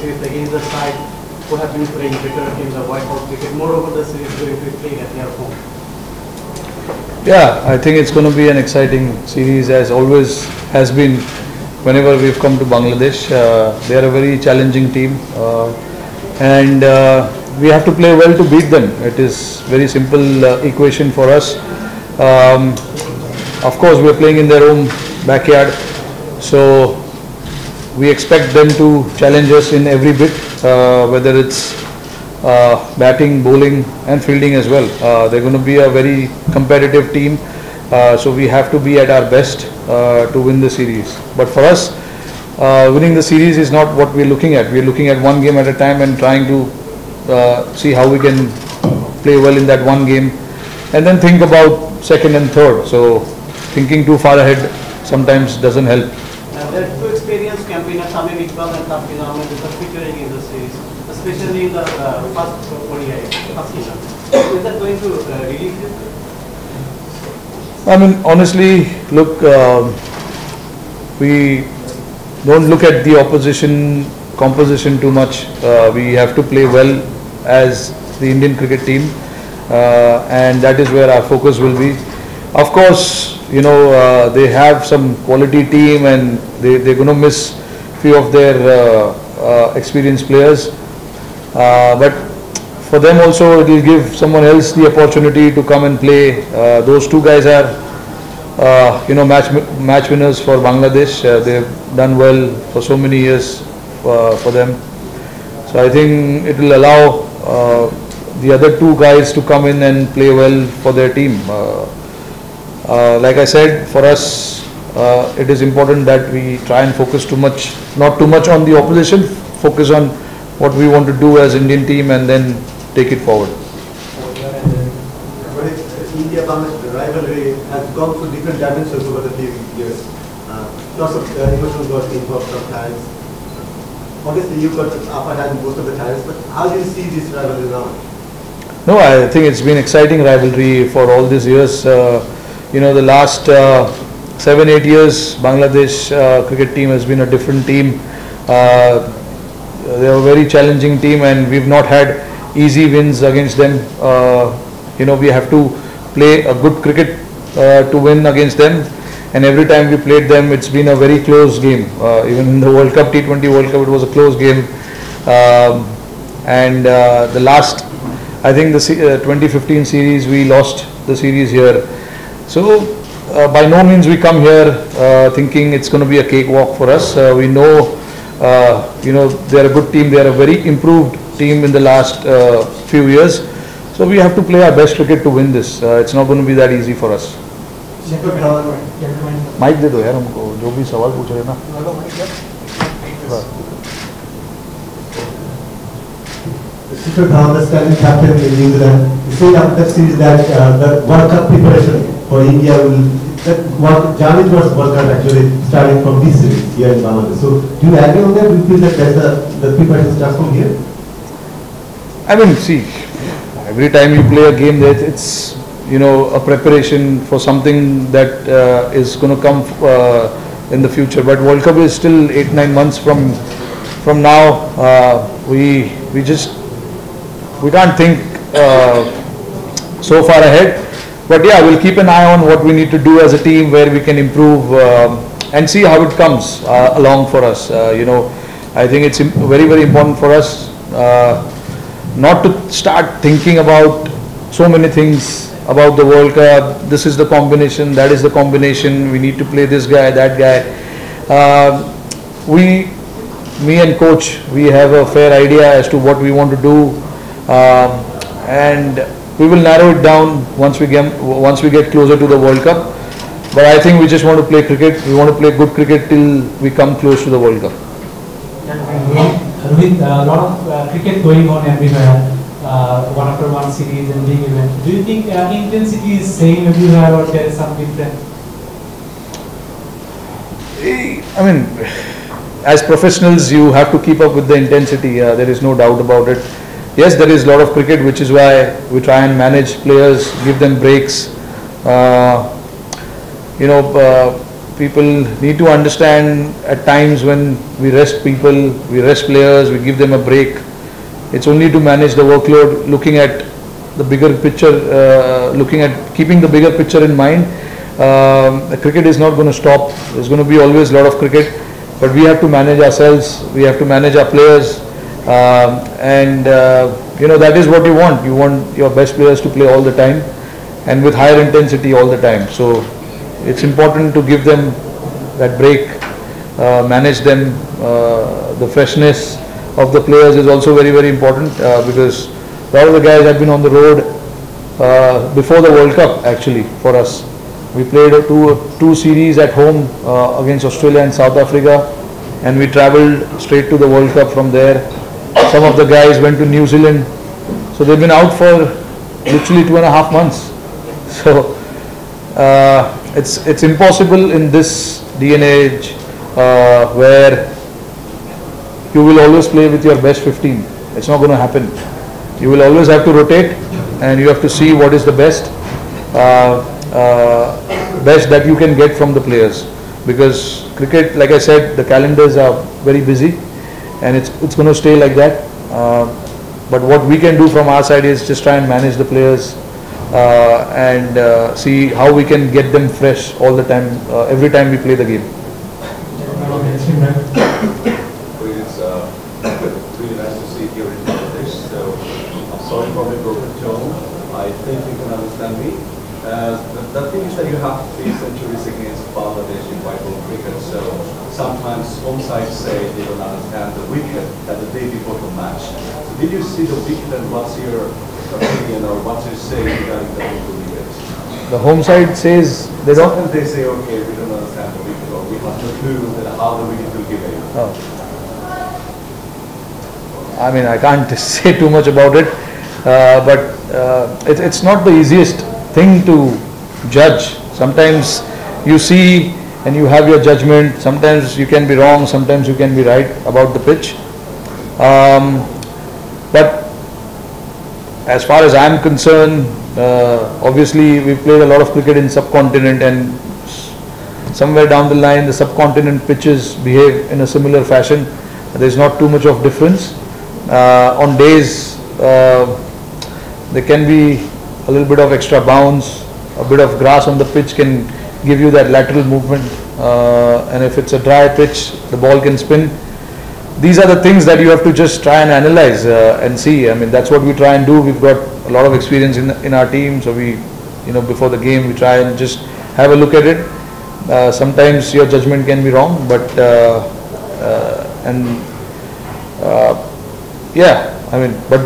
series against the side who have been playing better in the whiteout cricket. Moreover, the series is going to be played at their home. Yeah, I think it's going to be an exciting series, as always has been whenever we've come to Bangladesh. They are a very challenging team, and we have to play well to beat them. It is very simple equation for us. Of course, we are playing in their own backyard, so we expect them to challenge us in every bit, whether it's batting, bowling and fielding as well. They're going to be a very competitive team, so we have to be at our best to win the series. But for us, winning the series is not what we're looking at. We're looking at one game at a time and trying to see how we can play well in that one game, and then think about second and third. So thinking too far ahead sometimes doesn't help. There are two experienced campaigners, Tamim Iqbal and Tafkin Ahmed, which are featuring in the series, especially in the first ODI, first innings. Is that going to relieve you? I mean, honestly, look, we don't look at the opposition composition too much. We have to play well as the Indian cricket team, and that is where our focus will be. Of course, you know, they have some quality team, and they're going to miss few of their experienced players, but for them also it will give someone else the opportunity to come and play. Those two guys are you know, match winners for Bangladesh. They've done well for so many years for them, so I think it will allow the other two guys to come in and play well for their team. Like I said, for us it is important that we try and focus not too much on the opposition, focus on what we want to do as Indian team and then take it forward. India-Bangladesh rivalry has gone through different dimensions over the few years. Lots of emotions got involved sometimes. Obviously you got the upper hand most of the times, but how do you see this rivalry now? No, I think it's been exciting rivalry for all these years. You know, the last 7-8 years, Bangladesh cricket team has been a different team. They are a very challenging team, and we've not had easy wins against them. You know, we have to play a good cricket to win against them, and every time we played them, it's been a very close game. Even in the World Cup, T20 World Cup, it was a close game. And the last, I think the 2015 series, we lost the series here. So by no means we come here thinking it's going to be a cakewalk for us. We know, you know, they're a good team. They're a very improved team in the last few years. So we have to play our best cricket to win this. It's not going to be that easy for us. Mic दे दो यार हमको, जो भी सवाल पूछ रहे हैं ना. Shikhar Dhawan, the standing captain in New Zealand, he said after that series that the World Cup preparation for India will, that challenge was World Cup actually starting from this series here in Bangladesh. So do you agree on that? Do you feel that that's the preparation starts from here? I mean, see, every time you play a game, it's, you know, a preparation for something that is going to come in the future. But World Cup is still 8-9 months from now. We can't think so far ahead. But yeah, we'll keep an eye on what we need to do as a team, where we can improve and see how it comes along for us. You know, I think it's very, very important for us not to start thinking about so many things about the World Cup. This is the combination, that is the combination, we need to play this guy, that guy. Me and coach, we have a fair idea as to what we want to do, and we will narrow it down once we get closer to the World Cup. But I think we just want to play cricket. We want to play good cricket till we come close to the World Cup. With a lot of cricket going on everywhere, one after one series and big event, do you think intensity is same everywhere, or there is some different? I mean, as professionals, you have to keep up with the intensity. There is no doubt about it. Yes, there is a lot of cricket, which is why we try and manage players, give them breaks. You know, people need to understand at times when we rest people, we rest players, we give them a break. It's only to manage the workload, looking at the bigger picture, keeping the bigger picture in mind. Cricket is not going to stop. There's going to be always a lot of cricket, but we have to manage ourselves. We have to manage our players, and that is what you want. You want your best players to play all the time, and with higher intensity all the time. So it's important to give them that break, manage them. The freshness of the players is also very, very important, because a lot of the guys have been on the road before the World Cup actually for us. We played two series at home against Australia and South Africa, and we travelled straight to the World Cup from there. Some of the guys went to New Zealand, so they've been out for literally 2.5 months. So it's impossible in this day and age where you will always play with your best 15. It's not going to happen. You will always have to rotate, and you have to see what is the best that you can get from the players, because cricket, like I said, the calendars are very busy, and it's going to stay like that. But what we can do from our side is just try and manage the players and see how we can get them fresh all the time, every time we play the game. It's really nice to see you in English. So I'm sorry for the broken tone. I think you can understand me. The thing is that you have 3 centuries against Bangladesh in white ball cricket, so sometimes home sides say they don't understand the wicket at the day before the match. So did you see the wicket, and what's your opinion or what's your say regarding the wicket? The home side says they don't. Sometimes they say, okay, we don't understand the wicket, or we have no clue that how the wicket will give it. Oh. I mean, I can't say too much about it, but it's not the easiest thing to judge. Sometimes you see and you have your judgment. Sometimes you can be wrong, sometimes you can be right about the pitch. But as far as I'm concerned, obviously we played a lot of cricket in subcontinent, and somewhere down the line the subcontinent pitches behave in a similar fashion. There's not too much of difference. On days there can be a little bit of extra bounce, a bit of grass on the pitch can give you that lateral movement, and if it's a dry pitch the ball can spin. These are the things that you have to just try and analyze and see. I mean, that's what we try and do. We've got a lot of experience in our team, so we, before the game we try and just have a look at it. Sometimes your judgment can be wrong, but yeah, I mean, but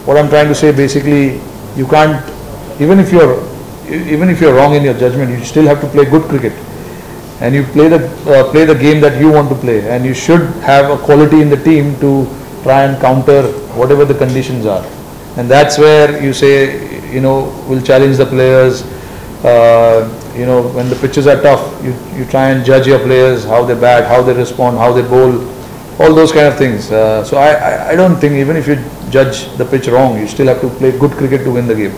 what I'm trying to say basically, you can't, even if you're wrong in your judgment, you still have to play good cricket, and you play the game that you want to play, and you should have a quality in the team to try and counter whatever the conditions are. And that's where you say, we'll challenge the players. When the pitches are tough, you try and judge your players, how they bat, how they respond, how they bowl, all those kind of things. So I don't think, even if you judge the pitch wrong, you still have to play good cricket to win the game.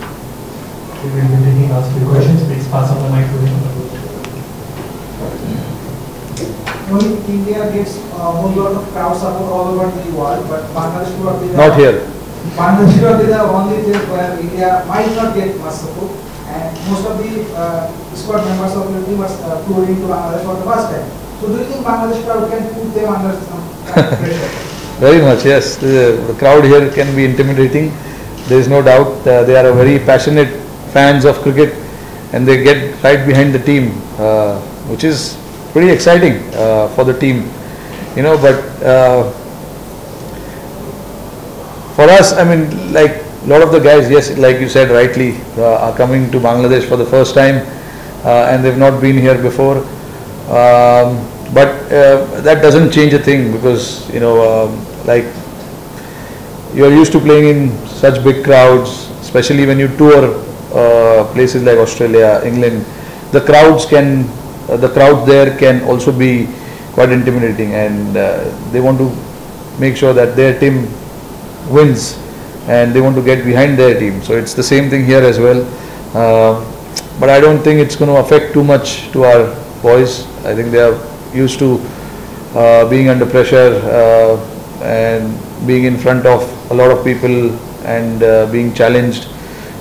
We will be taking last few questions. Please pass on the mic to him. India gets a whole lot of crowd support all over the world, but Bangladesh would be Not here. Bangladesh would be the only place where India might not get much support, and most of the squad members of the team are touring to Bangladesh for the first time. So do you think Bangladesh crowd can put them under some kind of pressure? Very much, yes. The crowd here can be intimidating. There is no doubt. They are a very passionate fans of cricket, and they get right behind the team, which is pretty exciting for the team, but for us, I mean, like a lot of the guys, yes, like you said rightly, are coming to Bangladesh for the first time, and they've not been here before, but that doesn't change a thing, because like you're used to playing in such big crowds, especially when you tour places like Australia, England. The crowd there can also be quite intimidating, and they want to make sure that their team wins, and they want to get behind their team. So it's the same thing here as well, but I don't think it's going to affect too much to our boys. I think they are used to being under pressure and being in front of a lot of people and being challenged.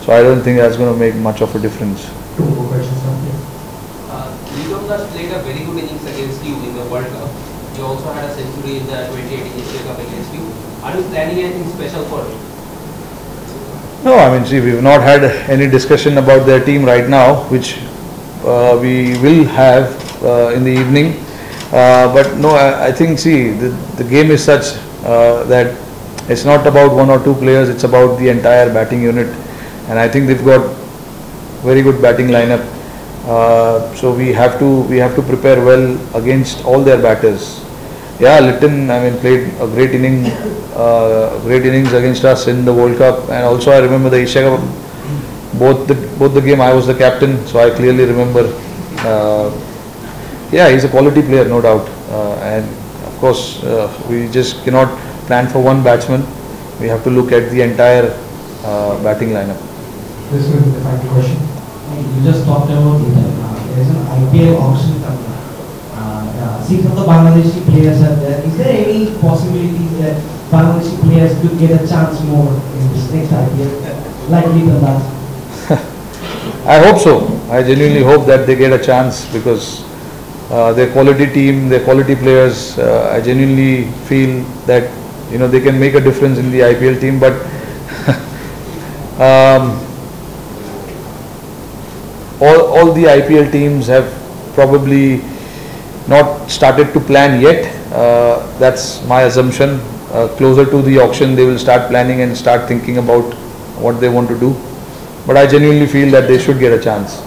So I don't think that's going to make much of a difference. Two more questions from here. Bashundhara played a very good innings against you in the World Cup. You also had a century in the 2018 Asia Cup against you. Are you planning anything special for it? No, I mean, see, we've not had any discussion about their team right now, which we will have in the evening. But no, I think, see, the game is such that it's not about one or two players, it's about the entire batting unit. And I think they've got very good batting lineup. So we have to prepare well against all their batters. Yeah, Litton, I mean, played a great innings against us in the World Cup, and also I remember the Asia Cup. Both the game I was the captain, so I clearly remember. Yeah, he's a quality player, no doubt, and of course we just cannot plan for one batsman. We have to look at the entire batting lineup. This will be the final question. You just talked about it. There is an IPL auction coming up. Six of the Bangladeshi players are there. Is there any possibility that Bangladeshi players could get a chance more in this next IPL? Likely than that. I hope so. I genuinely hope that they get a chance because their quality team, their quality players. I genuinely feel that they can make a difference in the IPL team, but. All the IPL teams have probably not started to plan yet. That's my assumption. Closer to the auction, they will start planning and start thinking about what they want to do. But I genuinely feel that they should get a chance.